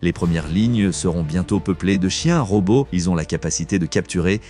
Les premières lignes seront bientôt peuplées de chiens robots. Ils ont la capacité de capturer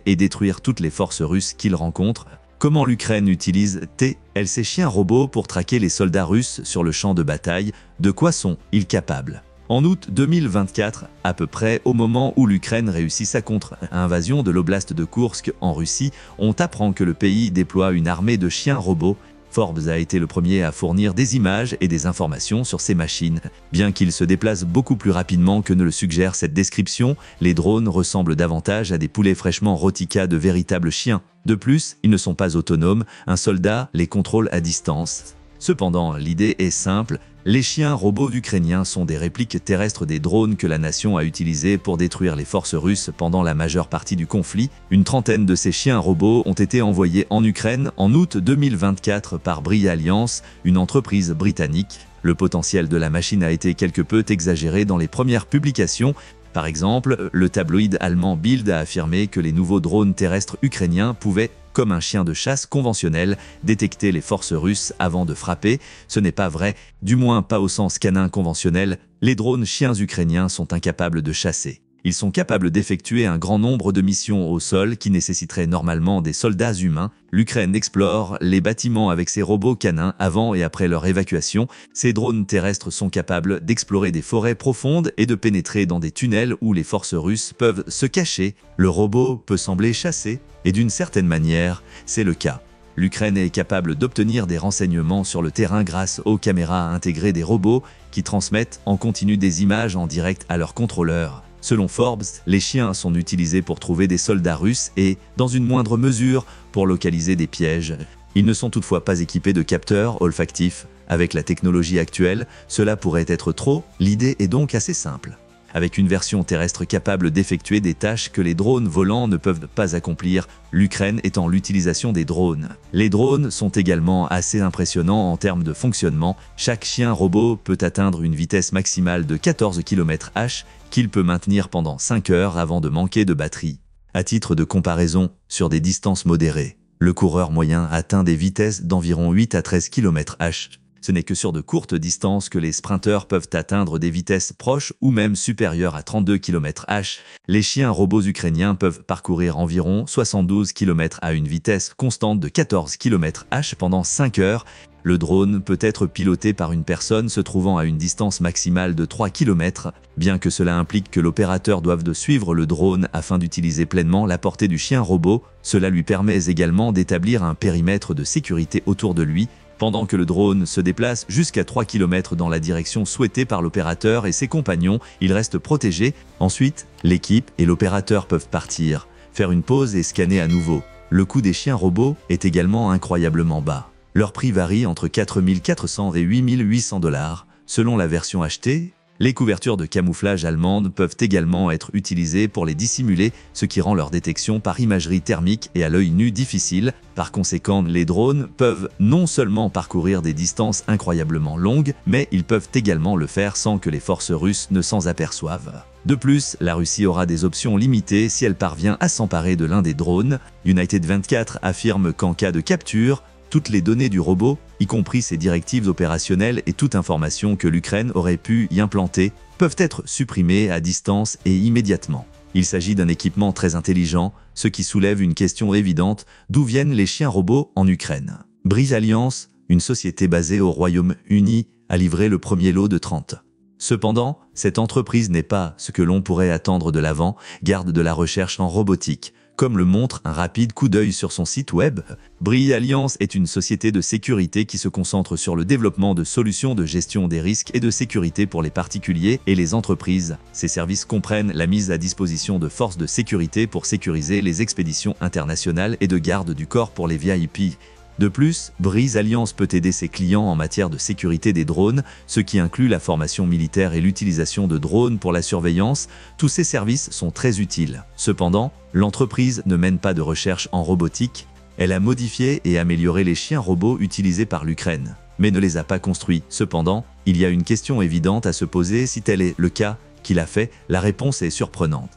et détruire toutes les forces russes qu'ils rencontrent. Comment l'Ukraine utilise-t-elle ces chiens robots pour traquer les soldats russes sur le champ de bataille? De quoi sont-ils capables? En août 2024, à peu près au moment où l'Ukraine réussit sa contre-invasion de l'oblast de Koursk en Russie, on apprend que le pays déploie une armée de chiens robots. Forbes a été le premier à fournir des images et des informations sur ces machines. Bien qu'ils se déplacent beaucoup plus rapidement que ne le suggère cette description, les drones ressemblent davantage à des poulets fraîchement rôtis qu'à de véritables chiens. De plus, ils ne sont pas autonomes, un soldat les contrôle à distance. Cependant, l'idée est simple, les chiens robots ukrainiens sont des répliques terrestres des drones que la nation a utilisés pour détruire les forces russes pendant la majeure partie du conflit. Une trentaine de ces chiens robots ont été envoyés en Ukraine en août 2024 par Brie Alliance, une entreprise britannique. Le potentiel de la machine a été quelque peu exagéré dans les premières publications. Par exemple, le tabloïd allemand Bild a affirmé que les nouveaux drones terrestres ukrainiens pouvaient, comme un chien de chasse conventionnel, détecter les forces russes avant de frapper. Ce n'est pas vrai, du moins pas au sens canin conventionnel. Les drones chiens ukrainiens sont incapables de chasser. Ils sont capables d'effectuer un grand nombre de missions au sol qui nécessiteraient normalement des soldats humains. L'Ukraine explore les bâtiments avec ses robots canins avant et après leur évacuation. Ces drones terrestres sont capables d'explorer des forêts profondes et de pénétrer dans des tunnels où les forces russes peuvent se cacher. Le robot peut sembler chasser, et d'une certaine manière, c'est le cas. L'Ukraine est capable d'obtenir des renseignements sur le terrain grâce aux caméras intégrées des robots qui transmettent en continu des images en direct à leurs contrôleurs. Selon Forbes, les chiens sont utilisés pour trouver des soldats russes et, dans une moindre mesure, pour localiser des pièges. Ils ne sont toutefois pas équipés de capteurs olfactifs. Avec la technologie actuelle, cela pourrait être trop. L'idée est donc assez simple. Avec une version terrestre capable d'effectuer des tâches que les drones volants ne peuvent pas accomplir, l'Ukraine étend l'utilisation des drones. Les drones sont également assez impressionnants en termes de fonctionnement. Chaque chien robot peut atteindre une vitesse maximale de 14 km/h qu'il peut maintenir pendant 5 heures avant de manquer de batterie. À titre de comparaison, sur des distances modérées, le coureur moyen atteint des vitesses d'environ 8 à 13 km/h. Ce n'est que sur de courtes distances que les sprinteurs peuvent atteindre des vitesses proches ou même supérieures à 32 km/h. Les chiens robots ukrainiens peuvent parcourir environ 72 km à une vitesse constante de 14 km/h pendant 5 heures. Le drone peut être piloté par une personne se trouvant à une distance maximale de 3 km, bien que cela implique que l'opérateur doive suivre le drone afin d'utiliser pleinement la portée du chien robot. Cela lui permet également d'établir un périmètre de sécurité autour de lui, pendant que le drone se déplace jusqu'à 3 km dans la direction souhaitée par l'opérateur et ses compagnons, il reste protégé. Ensuite, l'équipe et l'opérateur peuvent partir, faire une pause et scanner à nouveau. Le coût des chiens robots est également incroyablement bas. Leur prix varie entre 4 400 et 8 800 $, selon la version achetée. Les couvertures de camouflage allemandes peuvent également être utilisées pour les dissimuler, ce qui rend leur détection par imagerie thermique et à l'œil nu difficile. Par conséquent, les drones peuvent non seulement parcourir des distances incroyablement longues, mais ils peuvent également le faire sans que les forces russes ne s'en aperçoivent. De plus, la Russie aura des options limitées si elle parvient à s'emparer de l'un des drones. United 24 affirme qu'en cas de capture, toutes les données du robot, y compris ses directives opérationnelles et toute information que l'Ukraine aurait pu y implanter, peuvent être supprimées à distance et immédiatement. Il s'agit d'un équipement très intelligent, ce qui soulève une question évidente, d'où viennent les chiens robots en Ukraine? Brie Alliance, une société basée au Royaume-Uni, a livré le premier lot de 30. Cependant, cette entreprise n'est pas ce que l'on pourrait attendre de l'avant-garde de la recherche en robotique. Comme le montre un rapide coup d'œil sur son site web, Brie Alliance est une société de sécurité qui se concentre sur le développement de solutions de gestion des risques et de sécurité pour les particuliers et les entreprises. Ces services comprennent la mise à disposition de forces de sécurité pour sécuriser les expéditions internationales et de garde du corps pour les VIP. De plus, Brie Alliance peut aider ses clients en matière de sécurité des drones, ce qui inclut la formation militaire et l'utilisation de drones pour la surveillance. Tous ces services sont très utiles. Cependant, l'entreprise ne mène pas de recherche en robotique. Elle a modifié et amélioré les chiens robots utilisés par l'Ukraine, mais ne les a pas construits. Cependant, il y a une question évidente à se poser si tel est le cas qu'il a fait. La réponse est surprenante.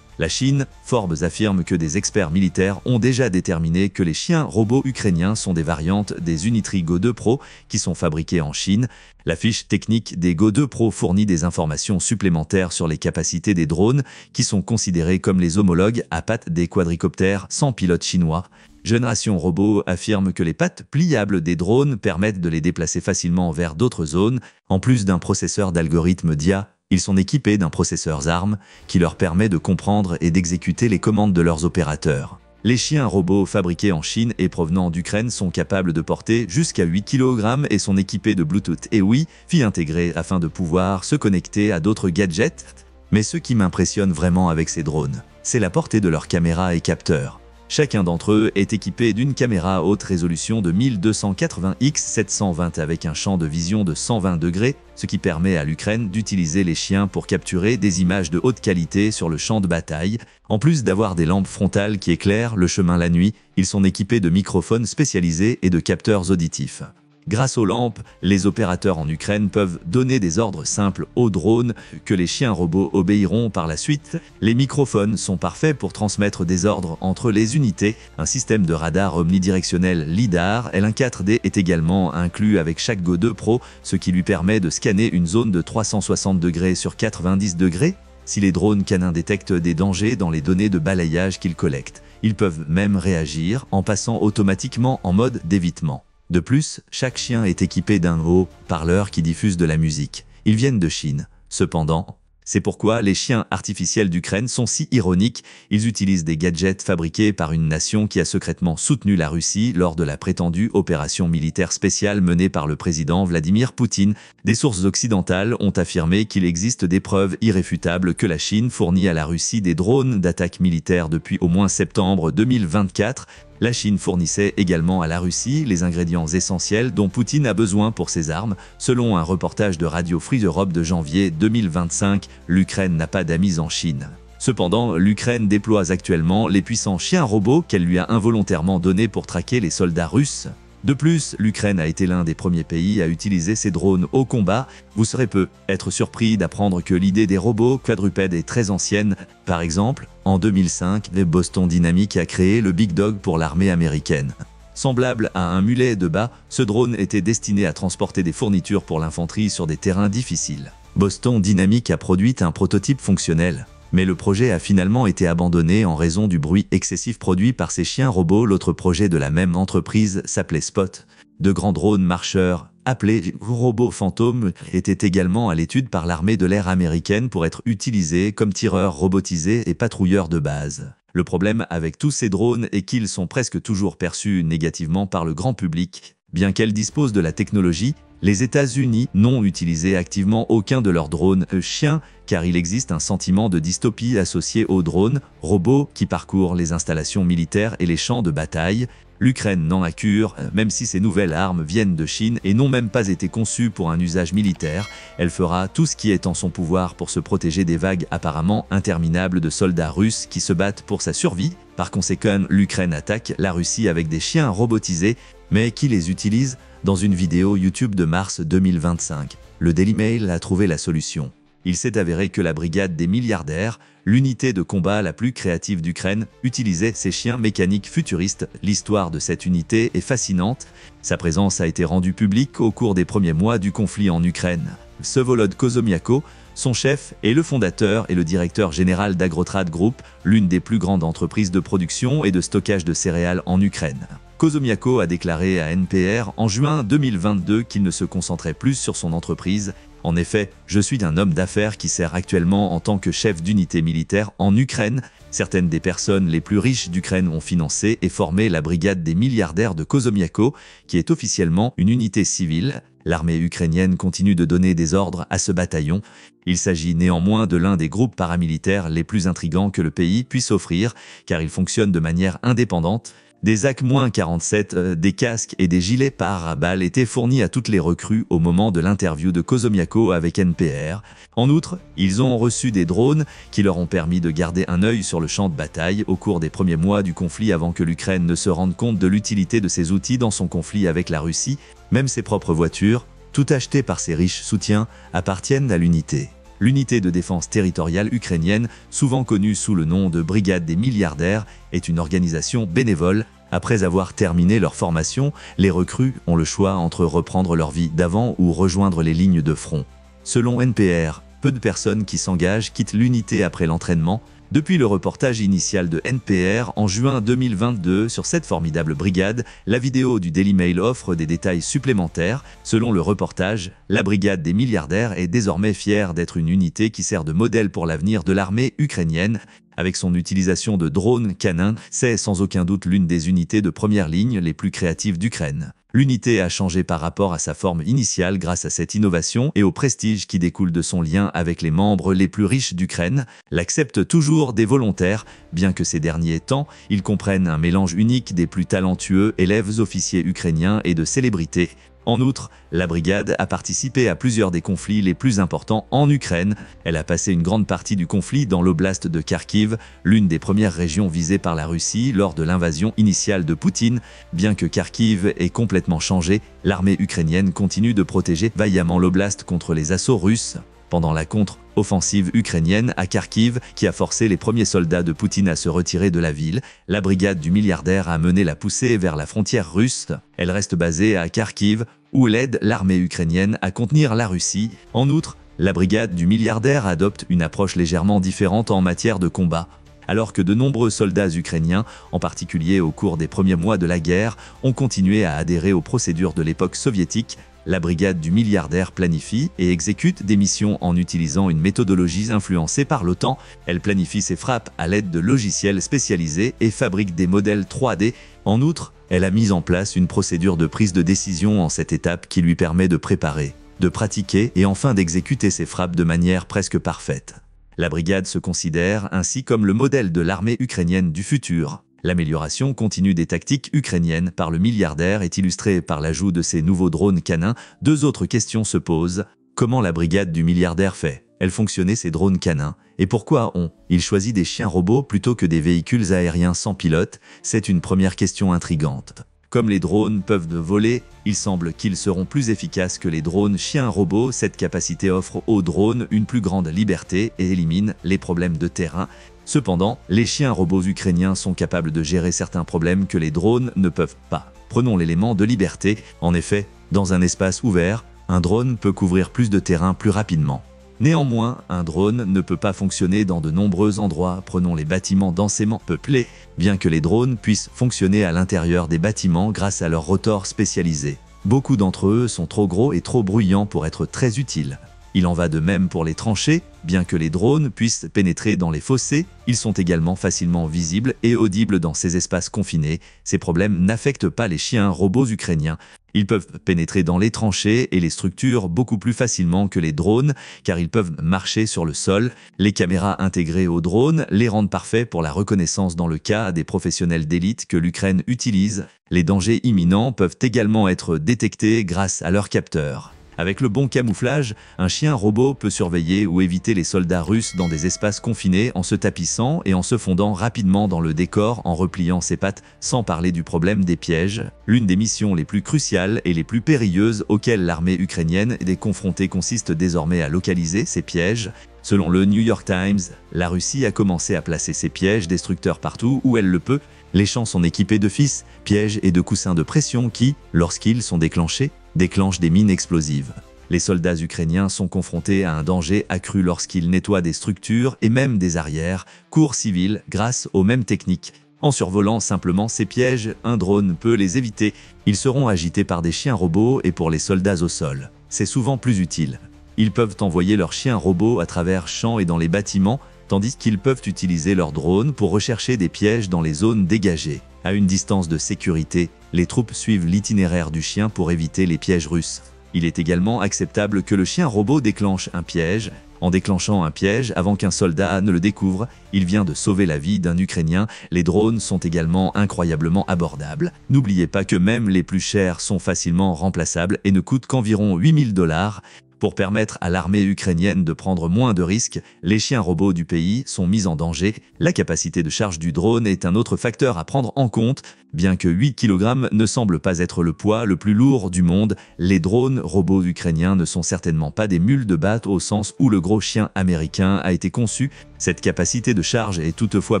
La Chine, Forbes affirme que des experts militaires ont déjà déterminé que les chiens robots ukrainiens sont des variantes des Unitree Go 2 Pro qui sont fabriqués en Chine. La fiche technique des Go 2 Pro fournit des informations supplémentaires sur les capacités des drones qui sont considérés comme les homologues à pattes des quadricoptères sans pilote chinois. Génération Robot affirme que les pattes pliables des drones permettent de les déplacer facilement vers d'autres zones. En plus d'un processeur d'algorithme DIA, ils sont équipés d'un processeur ARM qui leur permet de comprendre et d'exécuter les commandes de leurs opérateurs. Les chiens robots fabriqués en Chine et provenant d'Ukraine sont capables de porter jusqu'à 8 kg et sont équipés de Bluetooth et Wi-Fi intégrés afin de pouvoir se connecter à d'autres gadgets. Mais ce qui m'impressionne vraiment avec ces drones, c'est la portée de leurs caméras et capteurs. Chacun d'entre eux est équipé d'une caméra à haute résolution de 1280x720 avec un champ de vision de 120 degrés, ce qui permet à l'Ukraine d'utiliser les chiens pour capturer des images de haute qualité sur le champ de bataille. En plus d'avoir des lampes frontales qui éclairent le chemin la nuit, ils sont équipés de microphones spécialisés et de capteurs auditifs. Grâce aux lampes, les opérateurs en Ukraine peuvent donner des ordres simples aux drones que les chiens robots obéiront par la suite. Les microphones sont parfaits pour transmettre des ordres entre les unités. Un système de radar omnidirectionnel LiDAR L1 4D est également inclus avec chaque Go 2 Pro, ce qui lui permet de scanner une zone de 360 degrés sur 90 degrés. Si les drones canins détectent des dangers dans les données de balayage qu'ils collectent, ils peuvent même réagir en passant automatiquement en mode d'évitement. De plus, chaque chien est équipé d'un haut-parleur qui diffuse de la musique. Ils viennent de Chine. Cependant, c'est pourquoi les chiens artificiels d'Ukraine sont si ironiques. Ils utilisent des gadgets fabriqués par une nation qui a secrètement soutenu la Russie lors de la prétendue opération militaire spéciale menée par le président Vladimir Poutine. Des sources occidentales ont affirmé qu'il existe des preuves irréfutables que la Chine fournit à la Russie des drones d'attaque militaire depuis au moins septembre 2024. La Chine fournissait également à la Russie les ingrédients essentiels dont Poutine a besoin pour ses armes. Selon un reportage de Radio Free Europe de janvier 2025, l'Ukraine n'a pas d'amis en Chine. Cependant, l'Ukraine déploie actuellement les puissants chiens robots qu'elle lui a involontairement donnés pour traquer les soldats russes. De plus, l'Ukraine a été l'un des premiers pays à utiliser ces drones au combat. Vous serez peut-être surpris d'apprendre que l'idée des robots quadrupèdes est très ancienne. Par exemple, en 2005, Boston Dynamics a créé le Big Dog pour l'armée américaine. Semblable à un mulet de bas, ce drone était destiné à transporter des fournitures pour l'infanterie sur des terrains difficiles. Boston Dynamics a produit un prototype fonctionnel. Mais le projet a finalement été abandonné en raison du bruit excessif produit par ces chiens robots. L'autre projet de la même entreprise s'appelait Spot. De grands drones marcheurs, appelés robots fantômes, étaient également à l'étude par l'armée de l'air américaine pour être utilisés comme tireurs robotisés et patrouilleurs de base. Le problème avec tous ces drones est qu'ils sont presque toujours perçus négativement par le grand public. Bien qu'elles disposent de la technologie, les États-Unis n'ont utilisé activement aucun de leurs drones chiens, car il existe un sentiment de dystopie associé aux drones robots qui parcourent les installations militaires et les champs de bataille. L'Ukraine n'en a cure, même si ces nouvelles armes viennent de Chine et n'ont même pas été conçues pour un usage militaire. Elle fera tout ce qui est en son pouvoir pour se protéger des vagues apparemment interminables de soldats russes qui se battent pour sa survie. Par conséquent, l'Ukraine attaque la Russie avec des chiens robotisés, mais qui les utilisent. Dans une vidéo YouTube de mars 2025, le Daily Mail a trouvé la solution. Il s'est avéré que la brigade des milliardaires, l'unité de combat la plus créative d'Ukraine, utilisait ces chiens mécaniques futuristes. L'histoire de cette unité est fascinante. Sa présence a été rendue publique au cours des premiers mois du conflit en Ukraine. Vsevolod Kozomiako, son chef, est le fondateur et le directeur général d'Agrotrad Group, l'une des plus grandes entreprises de production et de stockage de céréales en Ukraine. Kozomiako a déclaré à NPR en juin 2022 qu'il ne se concentrait plus sur son entreprise. En effet, je suis un homme d'affaires qui sert actuellement en tant que chef d'unité militaire en Ukraine. Certaines des personnes les plus riches d'Ukraine ont financé et formé la brigade des milliardaires de Kozomiako, qui est officiellement une unité civile. L'armée ukrainienne continue de donner des ordres à ce bataillon. Il s'agit néanmoins de l'un des groupes paramilitaires les plus intrigants que le pays puisse offrir, car il fonctionne de manière indépendante. Des AK-47, des casques et des gilets pare-balles étaient fournis à toutes les recrues au moment de l'interview de Kozomiako avec NPR. En outre, ils ont reçu des drones qui leur ont permis de garder un œil sur le champ de bataille au cours des premiers mois du conflit avant que l'Ukraine ne se rende compte de l'utilité de ces outils dans son conflit avec la Russie. Même ses propres voitures, toutes achetées par ses riches soutiens, appartiennent à l'unité. L'unité de défense territoriale ukrainienne, souvent connue sous le nom de Brigade des milliardaires, est une organisation bénévole. Après avoir terminé leur formation, les recrues ont le choix entre reprendre leur vie d'avant ou rejoindre les lignes de front. Selon NPR, peu de personnes qui s'engagent quittent l'unité après l'entraînement. Depuis le reportage initial de NPR en juin 2022 sur cette formidable brigade, la vidéo du Daily Mail offre des détails supplémentaires. Selon le reportage, la brigade des milliardaires est désormais fière d'être une unité qui sert de modèle pour l'avenir de l'armée ukrainienne. Avec son utilisation de drones canins, c'est sans aucun doute l'une des unités de première ligne les plus créatives d'Ukraine. L'unité a changé par rapport à sa forme initiale grâce à cette innovation et au prestige qui découle de son lien avec les membres les plus riches d'Ukraine. L'acceptent toujours des volontaires, bien que ces derniers temps, ils comprennent un mélange unique des plus talentueux élèves officiers ukrainiens et de célébrités. En outre, la brigade a participé à plusieurs des conflits les plus importants en Ukraine. Elle a passé une grande partie du conflit dans l'oblast de Kharkiv, l'une des premières régions visées par la Russie lors de l'invasion initiale de Poutine. Bien que Kharkiv ait complètement changé, l'armée ukrainienne continue de protéger vaillamment l'oblast contre les assauts russes. Pendant la contre-offensive ukrainienne à Kharkiv, qui a forcé les premiers soldats de Poutine à se retirer de la ville, la brigade du milliardaire a mené la poussée vers la frontière russe. Elle reste basée à Kharkiv, où elle aide l'armée ukrainienne à contenir la Russie. En outre, la brigade du milliardaire adopte une approche légèrement différente en matière de combat. Alors que de nombreux soldats ukrainiens, en particulier au cours des premiers mois de la guerre, ont continué à adhérer aux procédures de l'époque soviétique, la brigade du milliardaire planifie et exécute des missions en utilisant une méthodologie influencée par l'OTAN. Elle planifie ses frappes à l'aide de logiciels spécialisés et fabrique des modèles 3D. En outre, elle a mis en place une procédure de prise de décision en cette étape qui lui permet de préparer, de pratiquer et enfin d'exécuter ses frappes de manière presque parfaite. La brigade se considère ainsi comme le modèle de l'armée ukrainienne du futur. L'amélioration continue des tactiques ukrainiennes par le milliardaire est illustrée par l'ajout de ces nouveaux drones canins. Deux autres questions se posent. Comment la brigade du milliardaire fait-elle fonctionner ces drones canins? Et pourquoi ont-ils choisi des chiens robots plutôt que des véhicules aériens sans pilote? C'est une première question intrigante. Comme les drones peuvent voler, il semble qu'ils seront plus efficaces que les drones chiens robots. Cette capacité offre aux drones une plus grande liberté et élimine les problèmes de terrain. Cependant, les chiens robots ukrainiens sont capables de gérer certains problèmes que les drones ne peuvent pas. Prenons l'élément de liberté. En effet, dans un espace ouvert, un drone peut couvrir plus de terrain plus rapidement. Néanmoins, un drone ne peut pas fonctionner dans de nombreux endroits. Prenons les bâtiments densément peuplés, bien que les drones puissent fonctionner à l'intérieur des bâtiments grâce à leurs rotors spécialisés. Beaucoup d'entre eux sont trop gros et trop bruyants pour être très utiles. Il en va de même pour les tranchées, bien que les drones puissent pénétrer dans les fossés, ils sont également facilement visibles et audibles dans ces espaces confinés. Ces problèmes n'affectent pas les chiens robots ukrainiens. Ils peuvent pénétrer dans les tranchées et les structures beaucoup plus facilement que les drones, car ils peuvent marcher sur le sol. Les caméras intégrées aux drones les rendent parfaits pour la reconnaissance dans le cas des professionnels d'élite que l'Ukraine utilise. Les dangers imminents peuvent également être détectés grâce à leurs capteurs. Avec le bon camouflage, un chien robot peut surveiller ou éviter les soldats russes dans des espaces confinés en se tapissant et en se fondant rapidement dans le décor en repliant ses pattes, sans parler du problème des pièges. L'une des missions les plus cruciales et les plus périlleuses auxquelles l'armée ukrainienne est confrontée consiste désormais à localiser ces pièges. Selon le New York Times, la Russie a commencé à placer ses pièges destructeurs partout où elle le peut. Les champs sont équipés de fils, pièges et de coussins de pression qui, lorsqu'ils sont déclenchés, déclenchent des mines explosives. Les soldats ukrainiens sont confrontés à un danger accru lorsqu'ils nettoient des structures et même des arrière-cours civils grâce aux mêmes techniques. En survolant simplement ces pièges, un drone peut les éviter. Ils seront agités par des chiens robots et pour les soldats au sol, c'est souvent plus utile. Ils peuvent envoyer leurs chiens robots à travers champs et dans les bâtiments, tandis qu'ils peuvent utiliser leurs drones pour rechercher des pièges dans les zones dégagées. À une distance de sécurité, les troupes suivent l'itinéraire du chien pour éviter les pièges russes. Il est également acceptable que le chien robot déclenche un piège. En déclenchant un piège avant qu'un soldat ne le découvre, il vient de sauver la vie d'un Ukrainien. Les drones sont également incroyablement abordables. N'oubliez pas que même les plus chers sont facilement remplaçables et ne coûtent qu'environ 8 000 $. Pour permettre à l'armée ukrainienne de prendre moins de risques, les chiens robots du pays sont mis en danger. La capacité de charge du drone est un autre facteur à prendre en compte. Bien que 8 kg ne semble pas être le poids le plus lourd du monde, les drones robots ukrainiens ne sont certainement pas des mules de batte au sens où le gros chien américain a été conçu. Cette capacité de charge est toutefois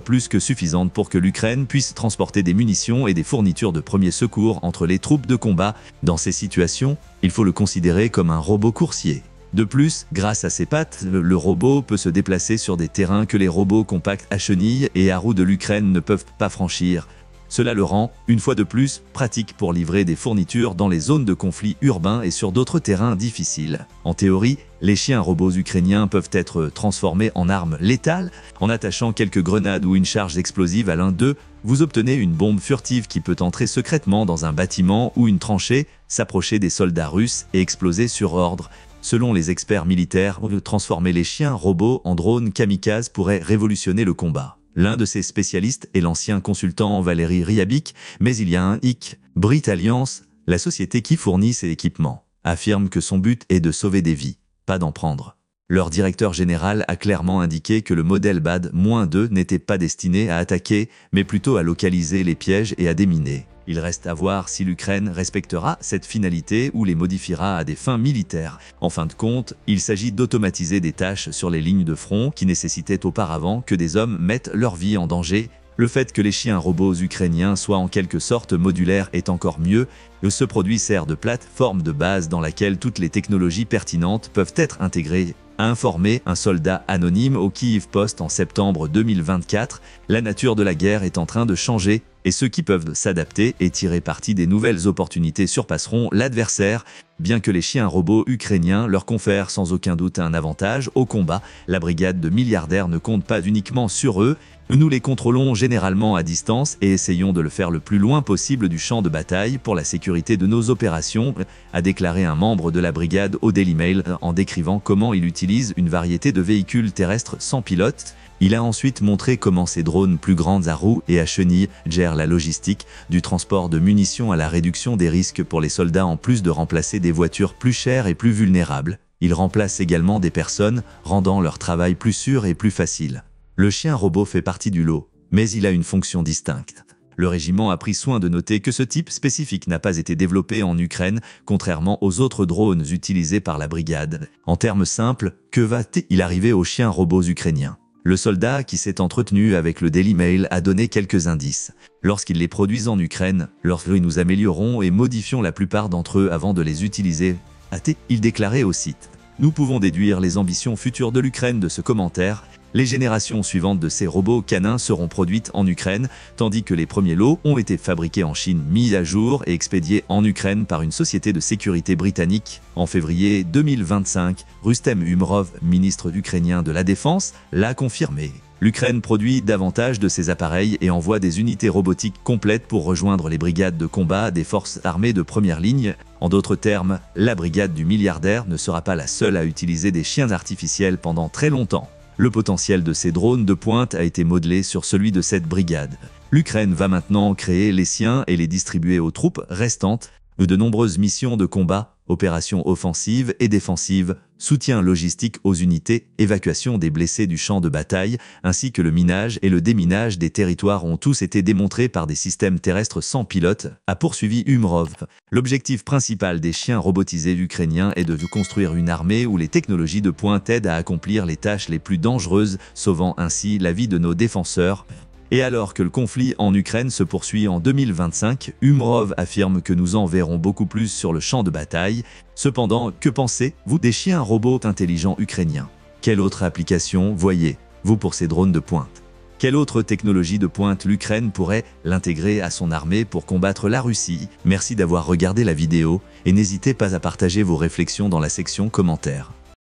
plus que suffisante pour que l'Ukraine puisse transporter des munitions et des fournitures de premiers secours entre les troupes de combat. Dans ces situations, il faut le considérer comme un robot coursier. De plus, grâce à ses pattes, le robot peut se déplacer sur des terrains que les robots compacts à chenilles et à roues de l'Ukraine ne peuvent pas franchir. Cela le rend, une fois de plus, pratique pour livrer des fournitures dans les zones de conflit urbains et sur d'autres terrains difficiles. En théorie, les chiens robots ukrainiens peuvent être transformés en armes létales. En attachant quelques grenades ou une charge explosive à l'un d'eux, vous obtenez une bombe furtive qui peut entrer secrètement dans un bâtiment ou une tranchée, s'approcher des soldats russes et exploser sur ordre. Selon les experts militaires, transformer les chiens robots en drones kamikazes pourrait révolutionner le combat. L'un de ces spécialistes est l'ancien consultant Valéry Ryabik, mais il y a un hic. Brit Alliance, la société qui fournit ces équipements, affirme que son but est de sauver des vies, pas d'en prendre. Leur directeur général a clairement indiqué que le modèle BAD-2 n'était pas destiné à attaquer, mais plutôt à localiser les pièges et à déminer. Il reste à voir si l'Ukraine respectera cette finalité ou les modifiera à des fins militaires. En fin de compte, il s'agit d'automatiser des tâches sur les lignes de front qui nécessitaient auparavant que des hommes mettent leur vie en danger. Le fait que les chiens robots ukrainiens soient en quelque sorte modulaires est encore mieux. Ce produit sert de plateforme de base dans laquelle toutes les technologies pertinentes peuvent être intégrées, a informé un soldat anonyme au Kyiv Post en septembre 2024. La nature de la guerre est en train de changer et ceux qui peuvent s'adapter et tirer parti des nouvelles opportunités surpasseront l'adversaire. Bien que les chiens robots ukrainiens leur confèrent sans aucun doute un avantage au combat, la brigade de milliardaires ne compte pas uniquement sur eux. Nous les contrôlons généralement à distance et essayons de le faire le plus loin possible du champ de bataille pour la sécurité de nos opérations, a déclaré un membre de la brigade au Daily Mail en décrivant comment il utilise une variété de véhicules terrestres sans pilote. Il a ensuite montré comment ces drones plus grandes à roues et à chenilles gèrent la logistique, du transport de munitions à la réduction des risques pour les soldats en plus de remplacer des voitures plus chères et plus vulnérables. Ils remplacent également des personnes, rendant leur travail plus sûr et plus facile. Le chien robot fait partie du lot, mais il a une fonction distincte. Le régiment a pris soin de noter que ce type spécifique n'a pas été développé en Ukraine, contrairement aux autres drones utilisés par la brigade. En termes simples, que va-t-il arriver aux chiens robots ukrainiens ? Le soldat qui s'est entretenu avec le Daily Mail a donné quelques indices. Lorsqu'ils les produisent en Ukraine, nous améliorons et modifions la plupart d'entre eux avant de les utiliser, a-t-il déclaré au site. Nous pouvons déduire les ambitions futures de l'Ukraine de ce commentaire. Les générations suivantes de ces robots canins seront produites en Ukraine, tandis que les premiers lots ont été fabriqués en Chine, mis à jour et expédiés en Ukraine par une société de sécurité britannique. En février 2025, Rustem Umerov, ministre ukrainien de la Défense, l'a confirmé. L'Ukraine produit davantage de ces appareils et envoie des unités robotiques complètes pour rejoindre les brigades de combat des forces armées de première ligne. En d'autres termes, la brigade du milliardaire ne sera pas la seule à utiliser des chiens artificiels pendant très longtemps. Le potentiel de ces drones de pointe a été modelé sur celui de cette brigade. L'Ukraine va maintenant créer les siens et les distribuer aux troupes restantes. De nombreuses missions de combat, opérations offensives et défensives, soutien logistique aux unités, évacuation des blessés du champ de bataille, ainsi que le minage et le déminage des territoires ont tous été démontrés par des systèmes terrestres sans pilote, a poursuivi Umerov. L'objectif principal des chiens robotisés ukrainiens est de construire une armée où les technologies de pointe aident à accomplir les tâches les plus dangereuses, sauvant ainsi la vie de nos défenseurs. Et alors que le conflit en Ukraine se poursuit en 2025, Umerov affirme que nous en verrons beaucoup plus sur le champ de bataille. Cependant, que pensez-vous des chiens robots intelligents ukrainiens? Quelle autre application voyez-vous pour ces drones de pointe? Quelle autre technologie de pointe l'Ukraine pourrait l'intégrer à son armée pour combattre la Russie? Merci d'avoir regardé la vidéo et n'hésitez pas à partager vos réflexions dans la section commentaires.